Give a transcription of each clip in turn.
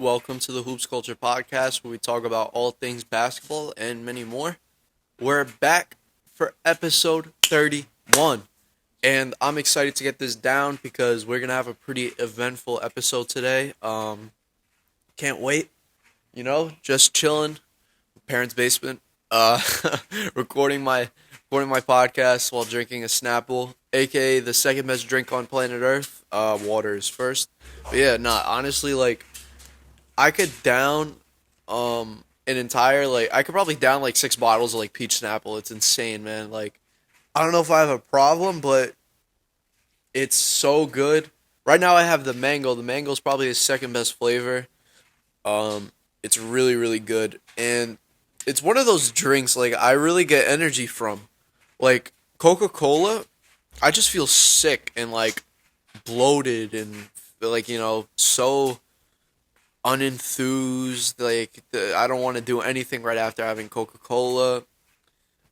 Welcome to the Hoops Culture Podcast, where we talk about all things basketball and many more. We're back for episode 31, and I'm excited to get this down because we're gonna have a pretty eventful episode today. Can't wait. Just chilling, parents' basement, uh, recording my podcast while drinking a Snapple, aka the second best drink on planet Earth. Water is first, but yeah, honestly, I could down an entire I could probably down like 6 bottles of like peach Snapple. It's insane, man. I don't know if I have a problem, but it's so good. Right now I have the mango. The mango is probably the second best flavor. It's really really good, and it's one of those drinks like I really get energy from. Like Coca-Cola, I just feel sick and like bloated and so unenthused. I don't want to do anything right after having Coca Cola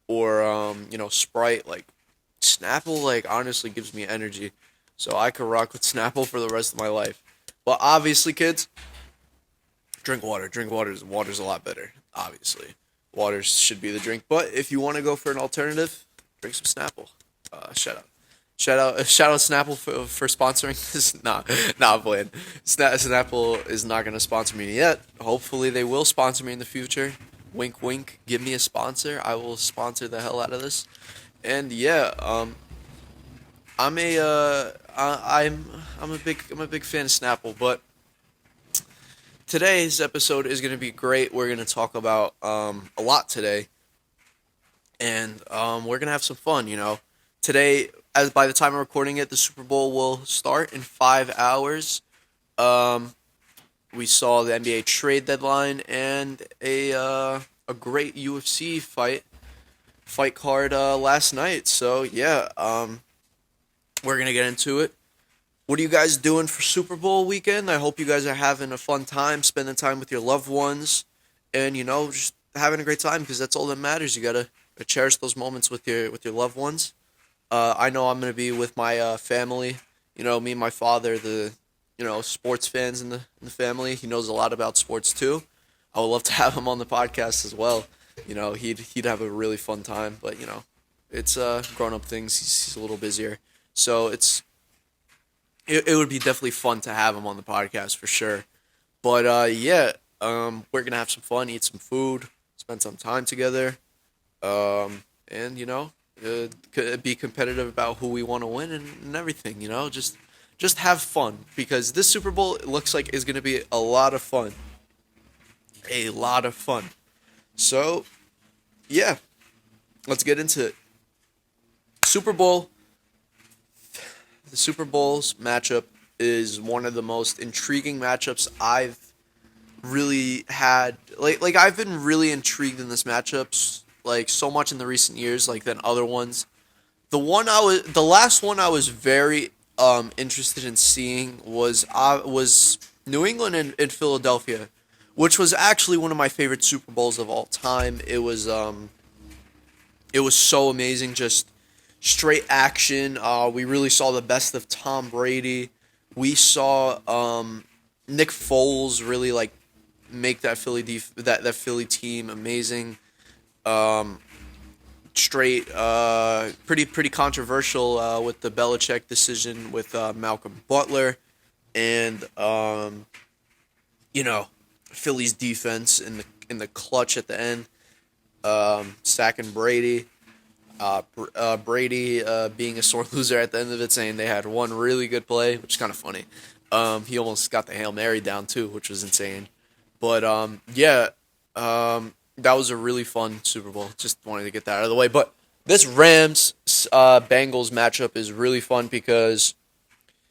or Sprite. Like Snapple, like honestly gives me energy, so I could rock with Snapple for the rest of my life. But obviously, kids, drink water. Drink water. Water's a lot better. Obviously, water should be the drink. But if you want to go for an alternative, drink some Snapple. Shout out. Shout out Snapple for sponsoring this. Nah, I'm playing. Snapple is not gonna sponsor me yet. Hopefully, they will sponsor me in the future. Wink, wink. Give me a sponsor. I will sponsor the hell out of this. And yeah, I'm a big fan of Snapple. But today's episode is gonna be great. We're gonna talk about a lot today, and we're gonna have some fun. Today, as by the time I'm recording it, the Super Bowl will start in 5 hours. Um, we saw the NBA trade deadline and a great UFC fight card last night. So yeah, we're gonna get into it. What are you guys doing for Super Bowl weekend? I hope you guys are having a fun time, spending time with your loved ones, and just having a great time because that's all that matters. You gotta cherish those moments with your loved ones. I know I'm gonna be with my family. Me and my father, the sports fans in the family. He knows a lot about sports too. I would love to have him on the podcast as well. He'd have a really fun time. But it's grown up things. He's a little busier, so it would be definitely fun to have him on the podcast for sure. But yeah, we're gonna have some fun, eat some food, spend some time together, and be competitive about who we want to win and everything. Just have fun because this Super Bowl looks like is going to be a lot of fun, a lot of fun. So yeah, let's get into it. Super Bowl. The Super Bowl's matchup is one of the most intriguing matchups I've really had. Like I've been really intrigued in this matchups like so much in the recent years like than other ones. The last one I was very interested in seeing was New England and Philadelphia, which was actually one of my favorite Super Bowls of all time. It was so amazing, just straight action. We really saw the best of Tom Brady. We saw Nick Foles really like make that that Philly team amazing. Um, Straight, pretty controversial with the Belichick decision with Malcolm Butler, and Philly's defense in the clutch at the end, sacking Brady. Brady being a sore loser at the end of it, saying they had one really good play, which is kind of funny. He almost got the Hail Mary down too, which was insane. But yeah, that was a really fun Super Bowl. Just wanted to get that out of the way. But this Rams Bengals matchup is really fun because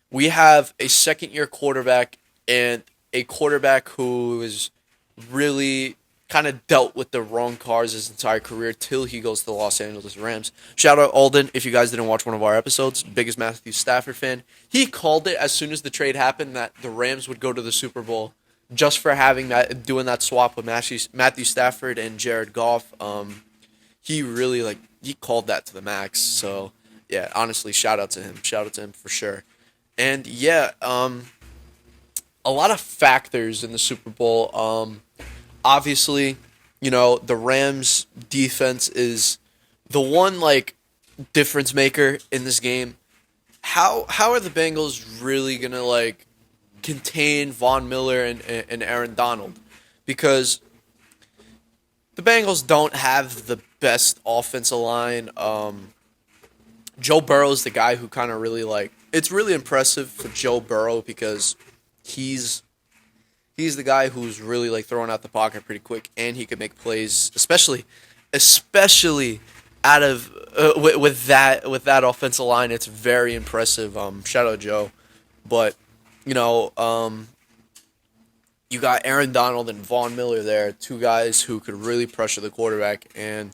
we have a second year quarterback and a quarterback who is really kind of dealt with the wrong cards his entire career till he goes to the Los Angeles Rams. Shout out Alden, if you guys didn't watch one of our episodes, biggest Matthew Stafford fan. He called it as soon as the trade happened that the Rams would go to the Super Bowl just for doing that swap with Matthew Stafford and Jared Goff. He really he called that to the max. So yeah, honestly, shout out to him. Shout out to him for sure. And yeah, a lot of factors in the Super Bowl. Obviously, the Rams defense is the one like difference maker in this game. How are the Bengals really gonna like contain Von Miller and Aaron Donald? Because the Bengals don't have the best offensive line. Joe Burrow's the guy who kind of really like. It's really impressive for Joe Burrow because he's he's the guy who's really like throwing out the pocket pretty quick, and he could make plays, especially out of with that offensive line. It's very impressive. Shout out Joe, but you know, you got Aaron Donald and Von Miller there, two guys who could really pressure the quarterback and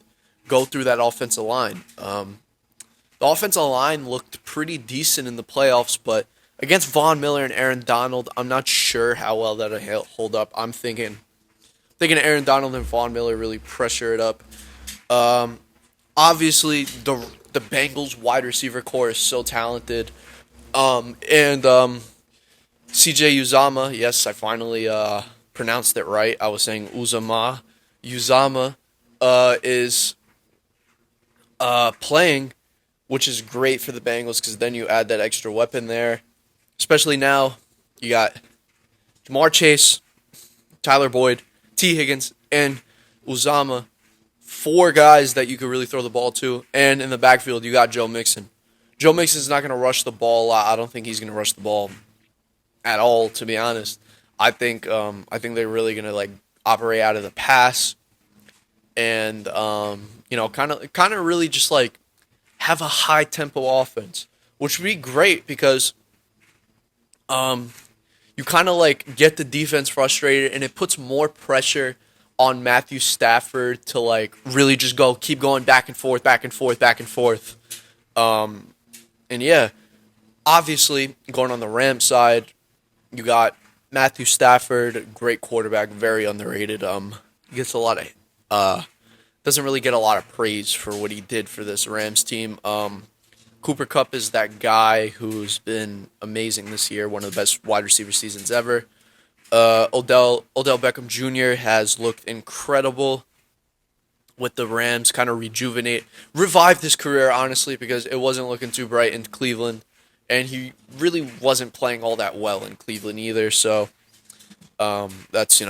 go through that offensive line. The offensive line looked pretty decent in the playoffs, but against Von Miller and Aaron Donald, I'm not sure how well that'll hold up. I'm thinking Aaron Donald and Von Miller really pressure it up. Obviously, the Bengals wide receiver core is so talented, and CJ Uzama. Yes, I finally pronounced it right. I was saying Uzama. Uzama is playing, which is great for the Bengals because then you add that extra weapon there. Especially now, you got Jamar Chase, Tyler Boyd, T. Higgins, and Uzama. Four guys that you could really throw the ball to. And in the backfield, you got Joe Mixon. Joe Mixon's not going to rush the ball a lot. I don't think he's going to rush the ball at all, to be honest. I think they're really going to like operate out of the pass and kind of really just like have a high tempo offense, which would be great because you kind of like get the defense frustrated, and it puts more pressure on Matthew Stafford to like really just keep going back and forth, back and forth, back and forth. And yeah, obviously going on the Rams side, you got Matthew Stafford, great quarterback, very underrated. Gets a lot of doesn't really get a lot of praise for what he did for this Rams team. Cooper Kupp is that guy who's been amazing this year, one of the best wide receiver seasons ever. Odell Beckham Jr. has looked incredible with the Rams, kind of revived his career, honestly, because it wasn't looking too bright in Cleveland, and he really wasn't playing all that well in Cleveland either, so that's,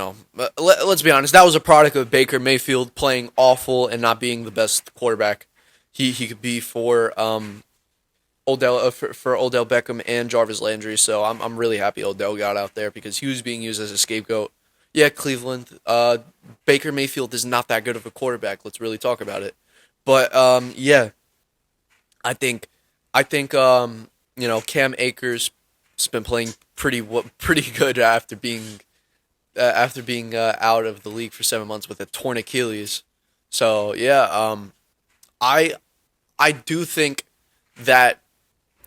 let's be honest, that was a product of Baker Mayfield playing awful and not being the best quarterback he could be for for Odell Beckham and Jarvis Landry. So I'm really happy Odell got out there because he was being used as a scapegoat. Yeah, Cleveland. Baker Mayfield is not that good of a quarterback. Let's really talk about it. But yeah, I think Cam Akers has been playing pretty good after being out of the league for 7 months with a torn Achilles. So yeah, I do think that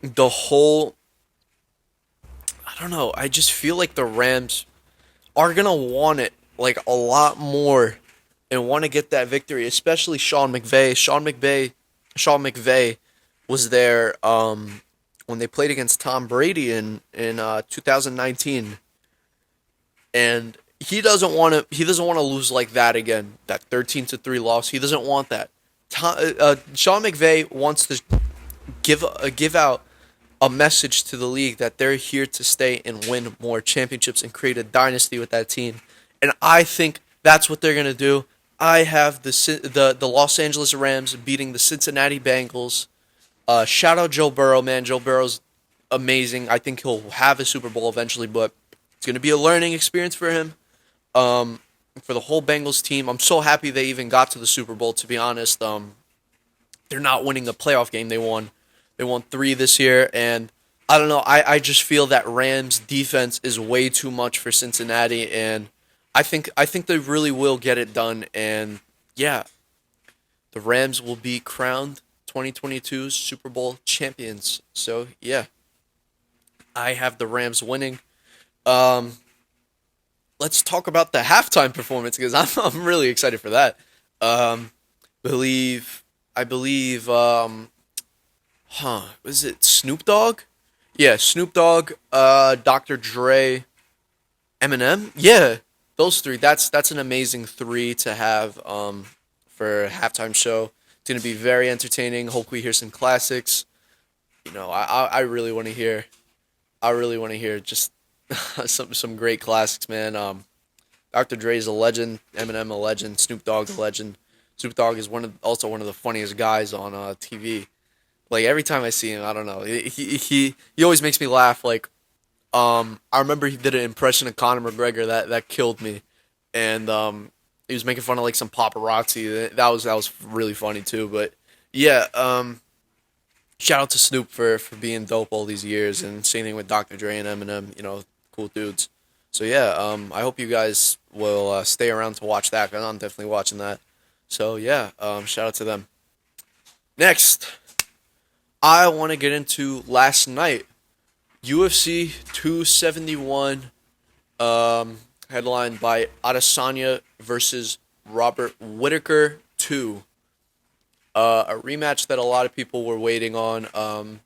the whole, I don't know, I just feel like the Rams are going to want it like a lot more and want to get that victory, especially Sean McVay. Sean McVay was there when they played against Tom Brady in 2019. And he doesn't want to lose like that again. That 13-3 loss. He doesn't want that. Sean McVay wants to give out a message to the league that they're here to stay and win more championships and create a dynasty with that team. And I think that's what they're going to do. I have the Los Angeles Rams beating the Cincinnati Bengals. Shout out Joe Burrow, man. Joe Burrow's amazing. I think he'll have a Super Bowl eventually, but it's going to be a learning experience for him. For the whole Bengals team, I'm so happy they even got to the Super Bowl, to be honest. They're not winning a playoff game. They won 3 this year, and I don't know. I just feel that Rams defense is way too much for Cincinnati, and I think they really will get it done. And yeah, the Rams will be crowned 2022 Super Bowl champions. So yeah, I have the Rams winning. Let's talk about the halftime performance because I'm really excited for that. I believe. Was it Snoop Dogg? Yeah, Snoop Dogg, Dr. Dre, Eminem, yeah, those three. That's an amazing three to have for a halftime show. It's gonna be very entertaining. Hope we hear some classics. I really want to hear. I really want to hear just some great classics, man. Dr. Dre's a legend. Eminem a legend. Snoop Dogg's a legend. Snoop Dogg is also one of the funniest guys on TV. Like every time I see him, I don't know. He always makes me laugh. Like I remember he did an impression of Conor McGregor that killed me, and he was making fun of like some paparazzi. That was really funny too. But yeah, shout out to Snoop for being dope all these years, and same thing with Dr. Dre and Eminem. Cool dudes. So yeah, I hope you guys will stay around to watch that. 'Cause I'm definitely watching that. So yeah, shout out to them. Next, I want to get into last night. UFC 271, headlined by Adesanya versus Robert Whitaker 2. A rematch that a lot of people were waiting on.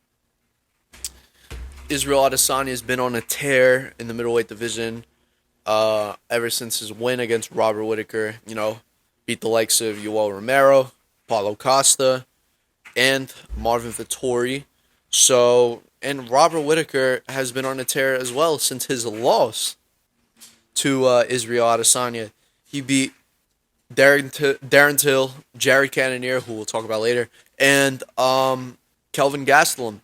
Israel Adesanya has been on a tear in the middleweight division ever since his win against Robert Whitaker. Beat the likes of Yoel Romero, Paulo Costa, and Marvin Vettori. And Robert Whitaker has been on a tear as well since his loss to Israel Adesanya. He beat Darren Till, Jared Cannonier, who we'll talk about later, and Kelvin Gastelum.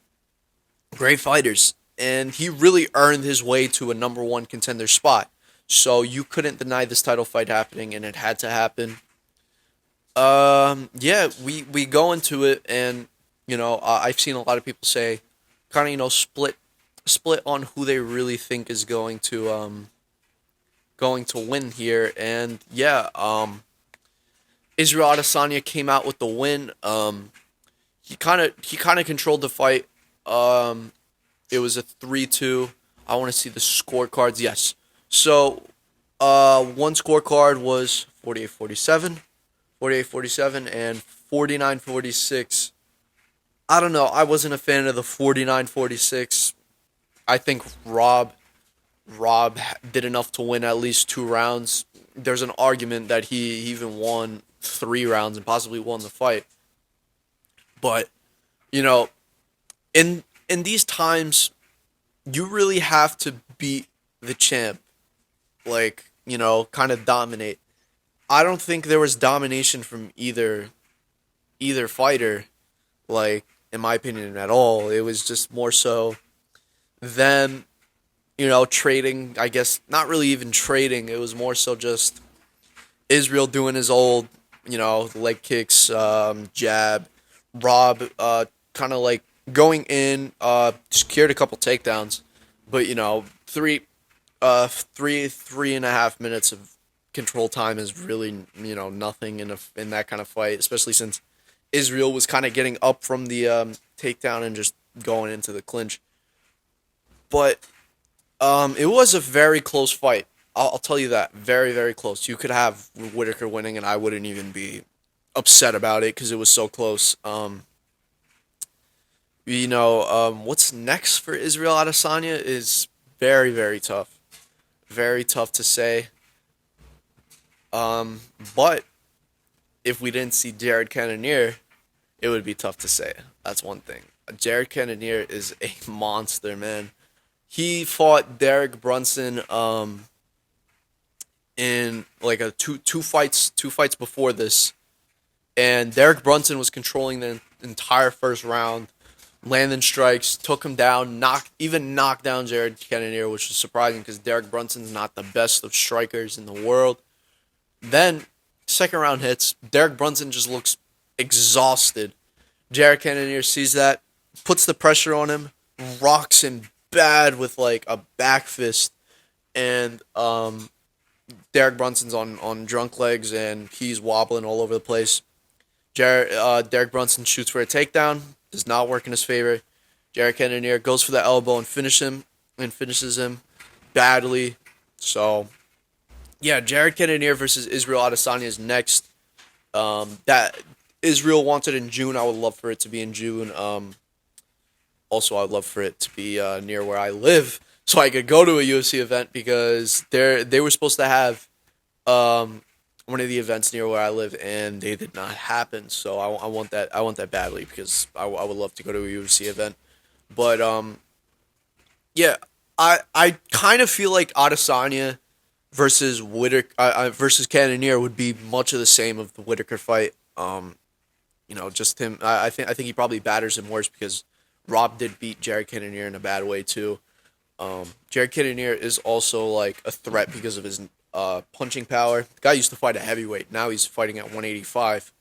Great fighters. And he really earned his way to a number one contender spot. So you couldn't deny this title fight happening, and it had to happen. Yeah, we go into it, and I've seen a lot of people say, kind of split on who they really think is going to win here, and yeah, Israel Adesanya came out with the win. He kind of controlled the fight. It was a 3-2. I want to see the scorecards. Yes. So, one scorecard was 48-47, 48-47, and 49-46. I don't know. I wasn't a fan of the 49-46. I think Rob did enough to win at least 2 rounds. There's an argument that he even won 3 rounds and possibly won the fight. But you know, in these times, you really have to beat the champ. Like kind of dominate. I don't think there was domination from either fighter. Like in my opinion, at all. It was just more so them trading, I guess, not really even trading. It was more so just Israel doing his old, leg kicks, jab. Rob, kind of like going in, secured a couple takedowns, but three and a half minutes of control time is really nothing in that kind of fight, especially since Israel was kind of getting up from the takedown and just going into the clinch. But it was a very close fight. I'll tell you that. Very, very close. You could have Whitaker winning, and I wouldn't even be upset about it because it was so close. What's next for Israel Adesanya is very, very tough. Very tough to say. But if we didn't see Jared Cannonier, it would be tough to say. That's one thing. Jared Cannonier is a monster, man. He fought Derek Brunson in like a two fights before this, and Derek Brunson was controlling the entire first round, landing strikes, took him down, knocked down Jared Cannonier, which was surprising because Derek Brunson's not the best of strikers in the world. Then second round hits, Derek Brunson just looks exhausted. Jared Cannonier sees that, puts the pressure on him, rocks him bad with like a back fist, and Derek Brunson's on drunk legs and he's wobbling all over the place. Derek Brunson shoots for a takedown, does not work in his favor. Jared Cannonier goes for the elbow and finishes him badly. So yeah, Jared Cannonier versus Israel Adesanya is next. That Israel wanted in June. I would love for it to be in June. Also, I'd love for it to be near where I live. so I could go to a UFC event because they were supposed to have um, one of the events near where I live, and they did not happen. So I want that. I want that badly because I would love to go to a UFC event. But yeah, I kind of feel like Adesanya versus Whitaker versus Cannonier would be much of the same of the Whitaker fight. Just him. I think he probably batters him worse because Rob did beat Jared Cannonier in a bad way too. Jared Cannonier is also like a threat because of his punching power. The guy used to fight at heavyweight. Now he's fighting at 185.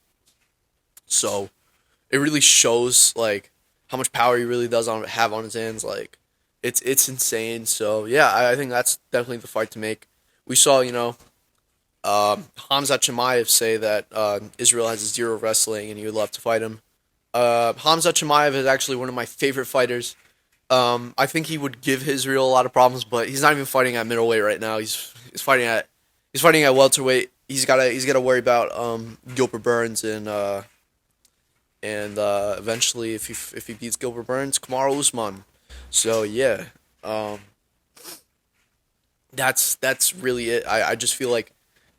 So it really shows like how much power he really does have on his hands. Like it's insane. So yeah, I think that's definitely the fight to make. We saw Hamza Chimaev say that Israel has zero wrestling and he would love to fight him. Hamza Chimaev is actually one of my favorite fighters. I think he would give Israel a lot of problems, but he's not even fighting at middleweight right now. He's fighting at welterweight. He's gotta worry about Gilbert Burns and eventually if he beats Gilbert Burns, Kamaru Usman. So yeah, that's really it. I just feel like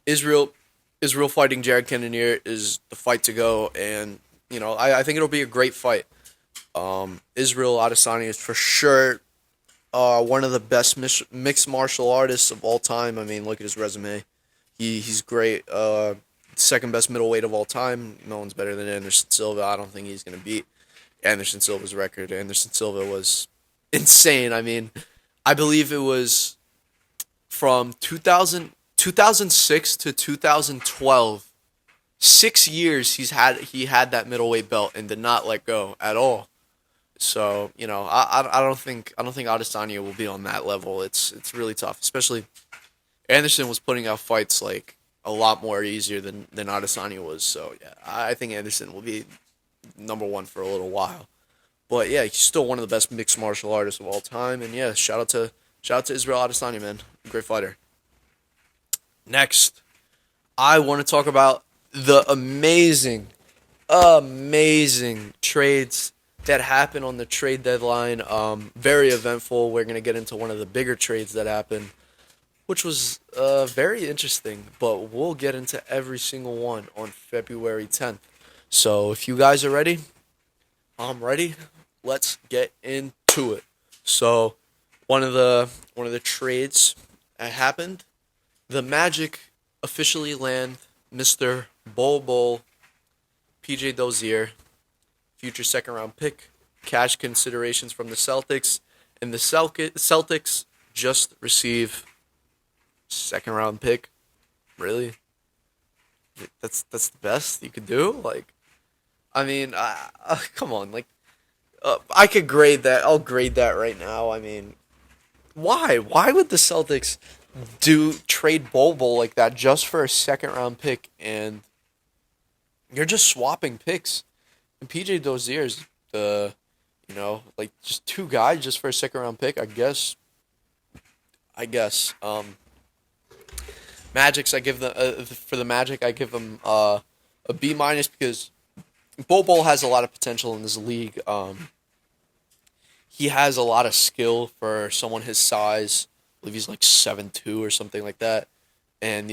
Israel Israel fighting Jared Cannonier is the fight to go, and I think it'll be a great fight. Israel Adesanya is for sure one of the best mixed martial artists of all time. I mean, look at his resume. He's great. Second best middleweight of all time. No one's better than Anderson Silva. I don't think he's gonna beat Anderson Silva's record. Anderson Silva was insane. I mean, I believe it was from 2006 to 2012. 6 years he had that middleweight belt and did not let go at all. So I don't think Adesanya will be on that level. It's really tough, especially Anderson was putting out fights like a lot more easier than Adesanya was. So yeah, I think Anderson will be number one for a little while. But yeah, he's still one of the best mixed martial artists of all time. And yeah, shout out to Israel Adesanya, man, great fighter. Next, I want to talk about the amazing trades that happened on the trade deadline. Very eventful. We're gonna get into one of the bigger trades that happened, which was very interesting. But we'll get into every single one on February 10th. So if you guys are ready, I'm ready. Let's get into it. So one of the trades that happened, the Magic officially land Mr. Bol Bol, PJ Dozier, future second round pick, cash considerations from the Celtics, and the Celtics just receive second round pick. Really? That's the best you could do? Like, I mean, come on, like, I could grade that. I'll grade that right now. I mean, why? Why would the Celtics do trade Bol Bol like that just for a second round pick? And you're just swapping picks. And PJ Dozier's like just two guys just for a second round pick. I guess. Magic's I give the for the Magic I give them a B minus because Bol Bol has a lot of potential in this league. He has a lot of skill for someone his size. I believe he's like 7'2" or something like that. And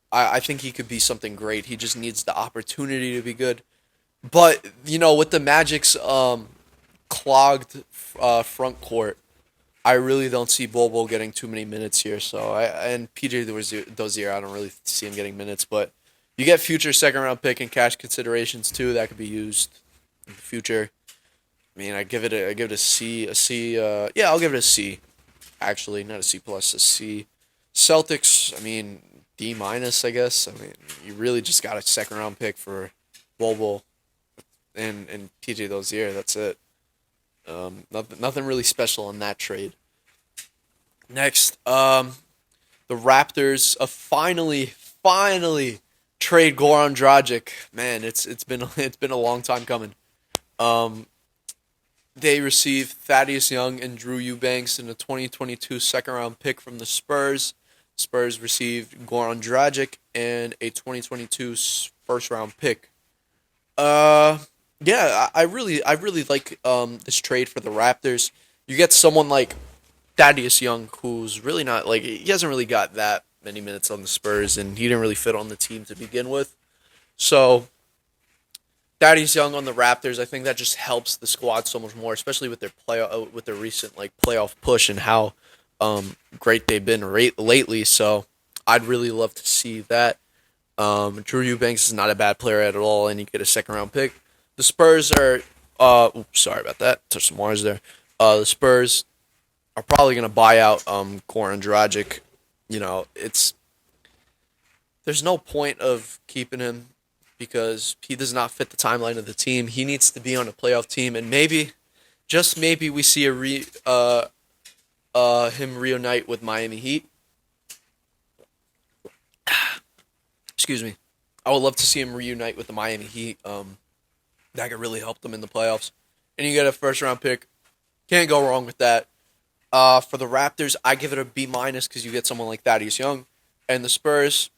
I think he could be something great. He just needs the opportunity to be good. But with the Magic's clogged front court, I really don't see Bol Bol getting too many minutes here. So and PJ Dozier, I don't really see him getting minutes. But you get future second round pick and cash considerations too that could be used in the future. I mean, I give it a C. Yeah, I'll give it a C. Actually, not a C plus, a C. Celtics, I mean, D minus, I guess. I mean, you really just got a second round pick for Bol Bol and PJ Dozier. That's it. Nothing really special in that trade. Next, the Raptors finally trade Goran Dragic. Man, it's been a long time coming. They received Thaddeus Young and Drew Eubanks in a 2022 second round pick from the Spurs. Spurs received Goran Dragic and a 2022 first round pick. Yeah, I really like this trade for the Raptors. You get someone like Thaddeus Young, who's really not like he hasn't really got that many minutes on the Spurs, and he didn't really fit on the team to begin with. So Thaddeus Young on the Raptors, I think that just helps the squad so much more, especially with their with their recent like playoff push and how great they've been lately. So I'd really love to see that. Drew Eubanks is not a bad player at all, and you get a second round pick. The Spurs are, oops, sorry about that. Touched some wires there. The Spurs are probably going to buy out Goran Dragic. You know, there's no point of keeping him because he does not fit the timeline of the team. He needs to be on a playoff team, and maybe, just maybe, we see him reunite with Miami Heat. Excuse me. I would love to see him reunite with the Miami Heat. That could really help them in the playoffs. And you get a first round pick. Can't go wrong with that. For the Raptors, I give it a B minus because you get someone like Thaddeus Young. And the Spurs,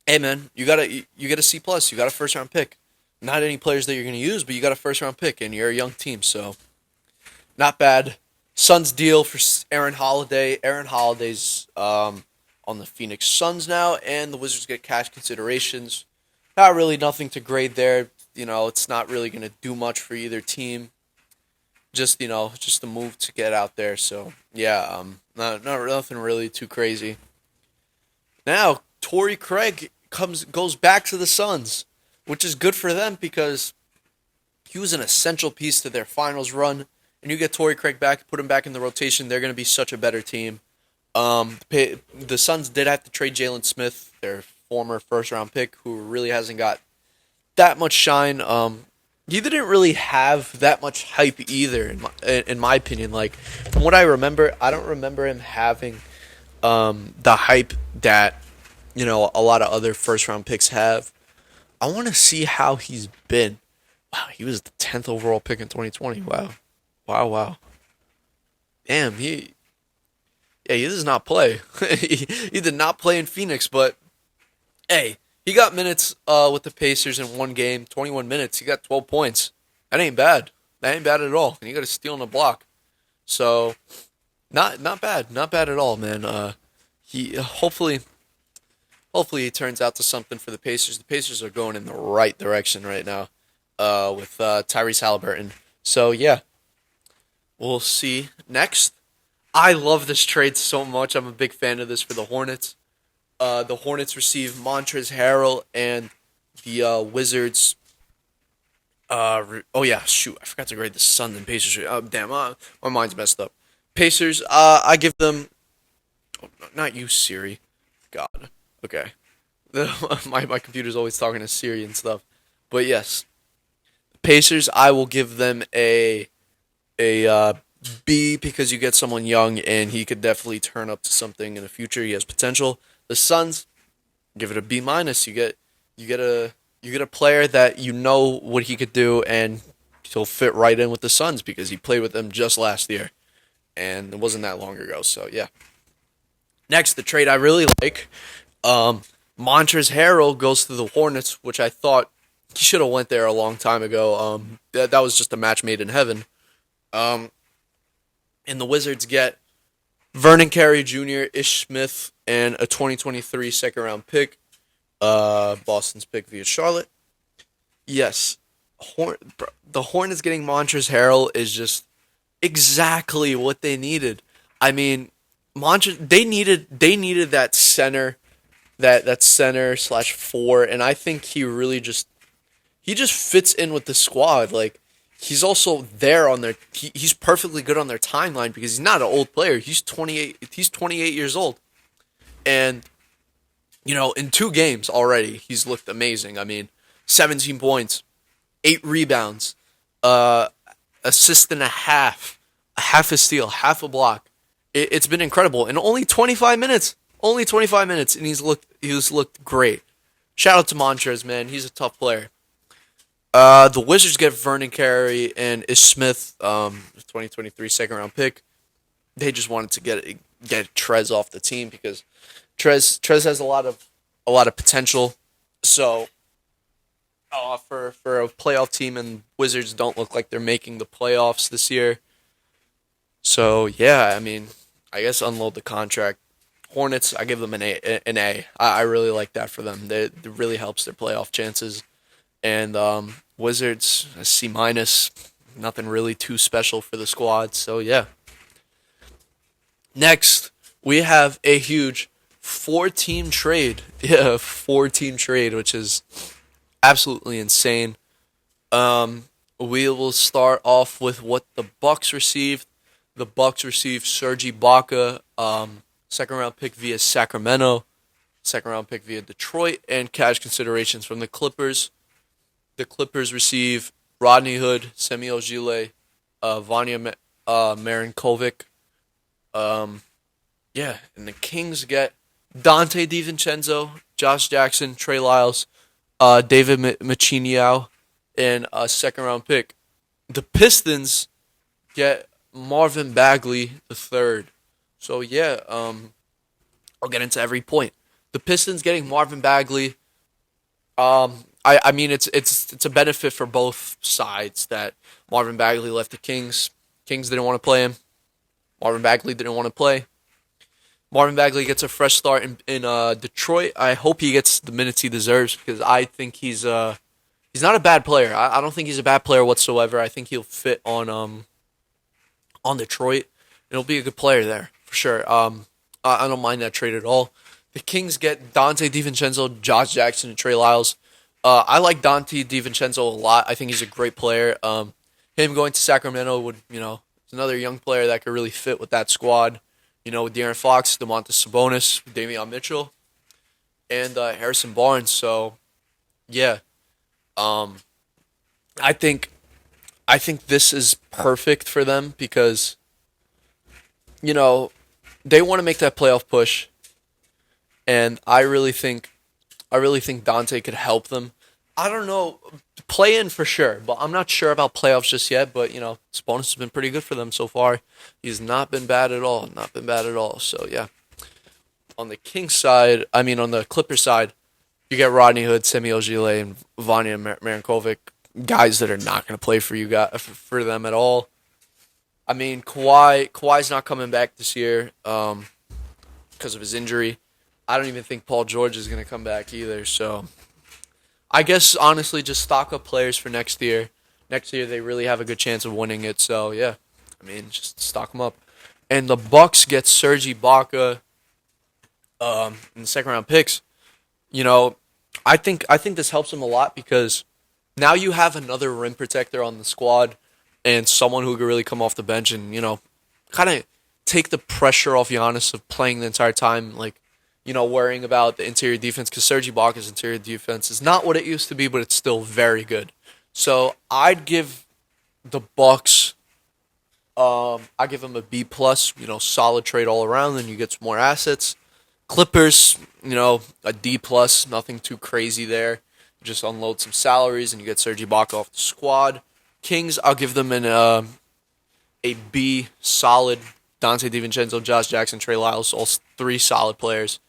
hey man, you get a C plus. You got a first round pick. Not any players that you're going to use, but you got a first round pick, and you're a young team, so not bad. Suns deal for Aaron Holiday. Aaron Holiday's on the Phoenix Suns now, and the Wizards get cash considerations. Not really nothing to grade there. You know, it's not really going to do much for either team. Just, you know, just a move to get out there. So, yeah, not nothing really too crazy. Now, Torrey Craig goes back to the Suns, which is good for them because he was an essential piece to their finals run. And you get Torrey Craig back, put him back in the rotation, they're going to be such a better team. The Suns did have to trade Jalen Smith, their former first-round pick, who really hasn't got that much shine. He didn't really have that much hype either, in my opinion. Like, from what I remember, I don't remember him having the hype that, you know, a lot of other first-round picks have. I want to see how he's been. Wow, he was the 10th overall pick in 2020. Wow. Damn, he does not play. he did not play in Phoenix, but hey, he got minutes with the Pacers in one game, 21 minutes. He got 12 points. That ain't bad. That ain't bad at all. And he got a steal and a block. So, not bad. Not bad at all, man. He hopefully he turns out to something for the Pacers. The Pacers are going in the right direction right now with Tyrese Halliburton. So, yeah. We'll see. Next, I love this trade so much. I'm a big fan of this for the Hornets. The Hornets receive Montrezl Harrell, and the Wizards. I forgot to grade the Suns and Pacers. Oh, damn, my mind's messed up. Pacers, I give them. Oh, not you, Siri. God. Okay. My computer's always talking to Siri and stuff. But yes, Pacers, I will give them a B because you get someone young and he could definitely turn up to something in the future. He has potential. The Suns, give it a B minus. You get a player that you know what he could do, and he'll fit right in with the Suns because he played with them just last year, and it wasn't that long ago. So yeah. Next, the trade I really like, Montrezl Harrell goes to the Hornets, which I thought he should have went there a long time ago. That was just a match made in heaven. And the Wizards get Vernon Carey Jr., Ish Smith, and a 2023 second-round pick. Boston's pick via Charlotte. Yes, the Hornets getting Montrezl Harrell is just exactly what they needed. I mean, they needed that center, that center / four, and I think he just fits in with the squad. Like, he's also there on their. He's perfectly good on their timeline because he's not an old player. He's 28. He's 28 years old, and you know, in 2 games already, he's looked amazing. I mean, 17 points, 8 rebounds, assist and a half a steal, half a block. It's been incredible in only 25 minutes. Only 25 minutes, and he's looked great. Shout out to Montrez, man. He's a tough player. The Wizards get Vernon Carey and Ish Smith, 2023 second round pick. They just wanted to get Trez off the team because Trez has a lot of potential. So for a playoff team, and Wizards don't look like they're making the playoffs this year. So yeah, I mean, I guess unload the contract. Hornets, I give them an A. An A. I really like that for them. It really helps their playoff chances. And Wizards, a C minus. Nothing really too special for the squad. So yeah. Next, we have a huge four-team trade. Yeah, four-team trade, which is absolutely insane. We will start off with what the Bucks received. The Bucks received Serge Ibaka, second round pick via Sacramento, second round pick via Detroit, and cash considerations from the Clippers. The Clippers receive Rodney Hood, Semi Ojeleye, Vanya Marinkovic. Um, yeah, and the Kings get Dante DiVincenzo, Josh Jackson, Trey Lyles, David Machiniao, and a second round pick. The Pistons get Marvin Bagley the third. So yeah, I'll get into every point. The Pistons getting Marvin Bagley. I mean it's a benefit for both sides that Marvin Bagley left the Kings. Kings didn't want to play him. Marvin Bagley didn't want to play. Marvin Bagley gets a fresh start in Detroit. I hope he gets the minutes he deserves because I think he's not a bad player. I don't think he's a bad player whatsoever. I think he'll fit on Detroit. He'll be a good player there for sure. I don't mind that trade at all. The Kings get Dante DiVincenzo, Josh Jackson, and Trey Lyles. I like Dante DiVincenzo a lot. I think he's a great player. Him going to Sacramento would, it's another young player that could really fit with that squad. With De'Aaron Fox, DeMontis Sabonis, Davion Mitchell, and Harrison Barnes. So, yeah, um, I think this is perfect for them because you know they want to make that playoff push, and I really think Dante could help them. I don't know, play in for sure, but I'm not sure about playoffs just yet. But Sabonis has been pretty good for them so far. He's not been bad at all. Not been bad at all. So yeah, on the Kings side, I mean on the Clippers side, you get Rodney Hood, Semi Ojeleye, and Vanya Marinkovic, guys that are not going to play for you guys for them at all. I mean Kawhi's not coming back this year because of his injury. I don't even think Paul George is going to come back either. So I guess honestly, just stock up players for next year. Next year they really have a good chance of winning it. So yeah, I mean just stock them up. And the Bucks get Serge Ibaka in the second round picks. You know, I think this helps them a lot because now you have another rim protector on the squad and someone who could really come off the bench and kind of take the pressure off Giannis of playing the entire time, like worrying about the interior defense because Serge Ibaka's interior defense is not what it used to be, but it's still very good. So I'd give the Bucks, I give them a B plus. Solid trade all around. Then you get some more assets. Clippers, a D plus. Nothing too crazy there. Just unload some salaries and you get Serge Ibaka off the squad. Kings, I'll give them a B solid. Dante DiVincenzo, Josh Jackson, Trey Lyles, all three solid players.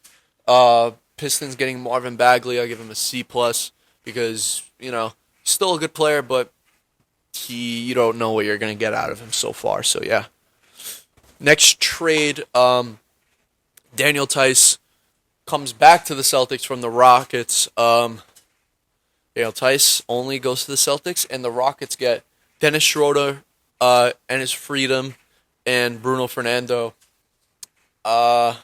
Pistons getting Marvin Bagley, I'll give him a C plus because still a good player, but you don't know what you're gonna get out of him so far. So yeah. Next trade, Daniel Tice comes back to the Celtics from the Rockets. Daniel Tice only goes to the Celtics, and the Rockets get Dennis Schroeder, and his freedom, and Bruno Fernando. Uh,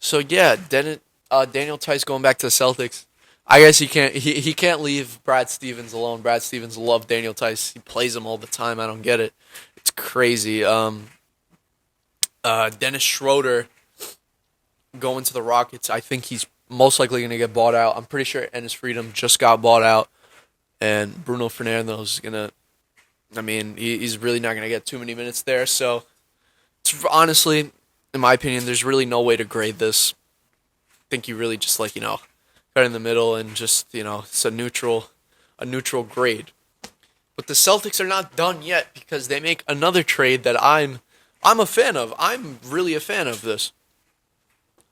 so yeah, Daniel Tice going back to the Celtics. I guess he can't leave Brad Stevens alone. Brad Stevens loved Daniel Tice. He plays him all the time. I don't get it. It's crazy. Dennis Schroeder going to the Rockets. I think he's most likely going to get bought out. I'm pretty sure Ennis Freedom just got bought out, and Bruno Fernando's gonna. I mean, he's really not going to get too many minutes there. So, honestly, in my opinion, there's really no way to grade this. I think you really just cut in the middle and just it's a neutral grade. But the Celtics are not done yet because they make another trade that I'm a fan of. I'm really a fan of this.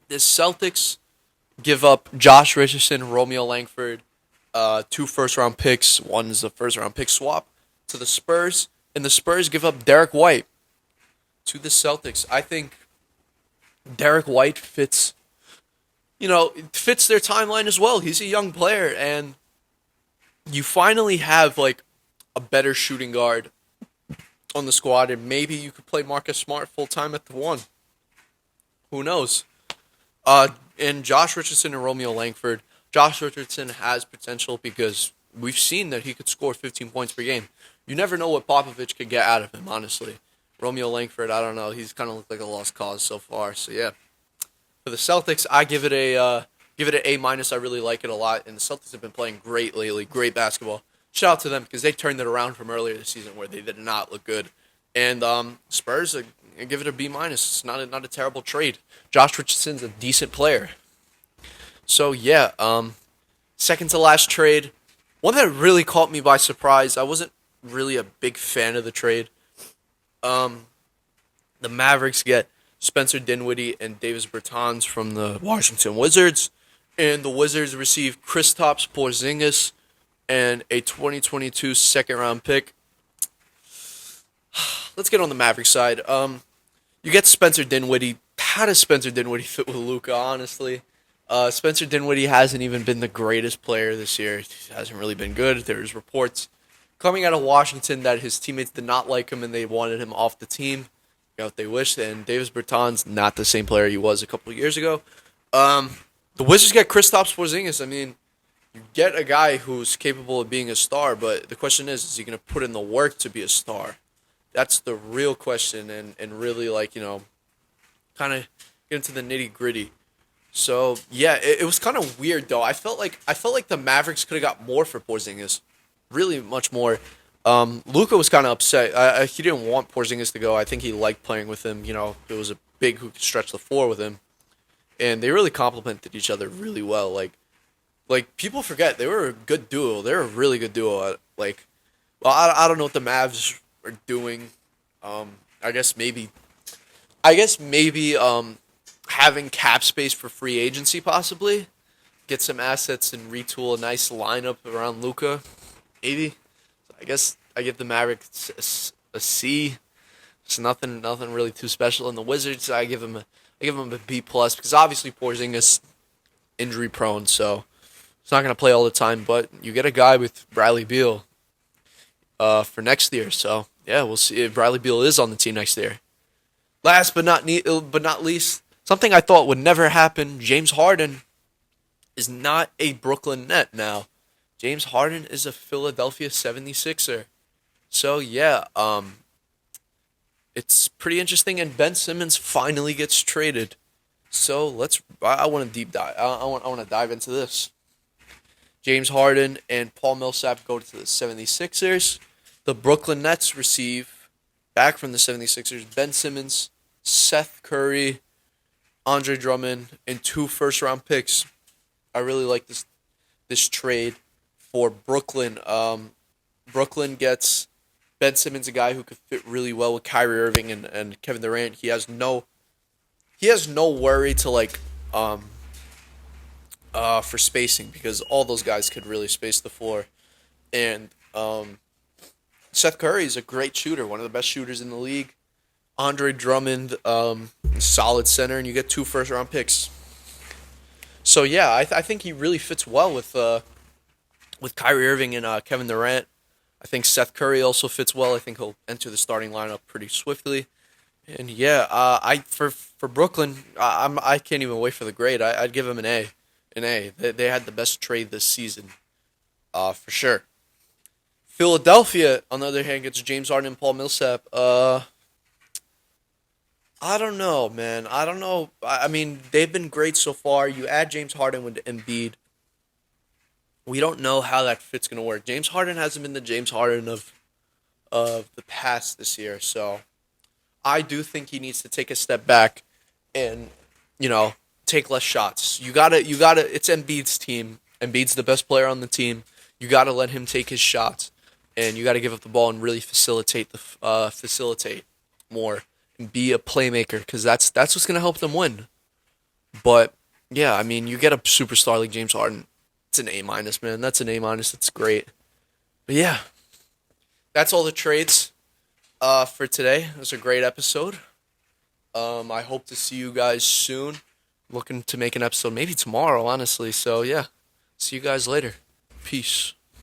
The Celtics give up Josh Richardson, Romeo Langford, two first round picks. One is a first round pick swap to the Spurs, and the Spurs give up Derek White. to the Celtics. I think Derek White fits their timeline as well. He's a young player, and you finally have like a better shooting guard on the squad, and maybe you could play Marcus Smart full time at the one. Who knows? And Josh Richardson and Romeo Langford. Josh Richardson has potential because we've seen that he could score 15 points per game. You never know what Popovich could get out of him, honestly. Romeo Langford, I don't know. He's kind of looked like a lost cause so far. So yeah, for the Celtics, I give it an A minus. I really like it a lot, and the Celtics have been playing great lately. Great basketball. Shout out to them because they turned it around from earlier this season where they did not look good. And Spurs, I give it a B minus. It's not a terrible trade. Josh Richardson's a decent player. So yeah, second to last trade, one that really caught me by surprise. I wasn't really a big fan of the trade. The Mavericks get Spencer Dinwiddie and Davis Bertans from the Washington Wizards, and the Wizards receive Kristaps Porzingis and a 2022 second round pick. Let's get on the Mavericks side. You get Spencer Dinwiddie. How does Spencer Dinwiddie fit with Luka? Honestly, Spencer Dinwiddie hasn't even been the greatest player this year. He hasn't really been good. There's reports coming out of Washington that his teammates did not like him and they wanted him off the team. Got what they wished. And Davis Bertans, not the same player he was a couple of years ago. The Wizards get Kristaps Porzingis. I mean, you get a guy who's capable of being a star, but the question is he going to put in the work to be a star? That's the real question, and really, kind of get into the nitty gritty. So yeah, it was kind of weird though. I felt like the Mavericks could have got more for Porzingis, really much more. Luka was kind of upset. He didn't want Porzingis to go. I think he liked playing with him. It was a big who could stretch the floor with him, and they really complemented each other really well. Like people forget they were a good duo. They're a really good duo. I don't know what the Mavs are doing. I guess maybe having cap space for free agency possibly. Get some assets and retool a nice lineup around Luka. Maybe. I guess I give the Mavericks a C. It's nothing really too special. In the Wizards, I give them a B plus because obviously Porzingis injury prone, so he's not gonna play all the time. But you get a guy with Bradley Beal for next year, so yeah, we'll see if Bradley Beal is on the team next year. Last but not least, something I thought would never happen. James Harden is not a Brooklyn Net now. James Harden is a Philadelphia 76er. So yeah, it's pretty interesting, and Ben Simmons finally gets traded. So I want to deep dive. I want to dive into this. James Harden and Paul Millsap go to the 76ers. The Brooklyn Nets receive back from the 76ers Ben Simmons, Seth Curry, Andre Drummond, and 2 first-round picks. I really like this trade for Brooklyn. Brooklyn gets Ben Simmons, a guy who could fit really well with Kyrie Irving and Kevin Durant. He has no worry to for spacing because all those guys could really space the floor. And Seth Curry is a great shooter, one of the best shooters in the league. Andre Drummond, solid center, and you get 2 first-round picks. So yeah, I think he really fits well with Kyrie Irving and Kevin Durant. I think Seth Curry also fits well. I think he'll enter the starting lineup pretty swiftly. And yeah, for Brooklyn, I can't even wait for the grade. I'd give him an A. An A. They had the best trade this season, for sure. Philadelphia, on the other hand, gets James Harden and Paul Millsap. I don't know, man. I don't know. I mean, they've been great so far. You add James Harden with Embiid. We don't know how that fit's going to work. James Harden hasn't been the James Harden of the past this year, so I do think he needs to take a step back and, take less shots. You gotta. It's Embiid's team. Embiid's the best player on the team. You gotta let him take his shots, and you gotta give up the ball and really facilitate more and be a playmaker because that's what's gonna help them win. But yeah, I mean, you get a superstar like James Harden. It's an A minus, man. That's an A minus. It's great. But yeah, that's all the trades for today. It was a great episode. I hope to see you guys soon. Looking to make an episode maybe tomorrow, honestly. So yeah, see you guys later. Peace.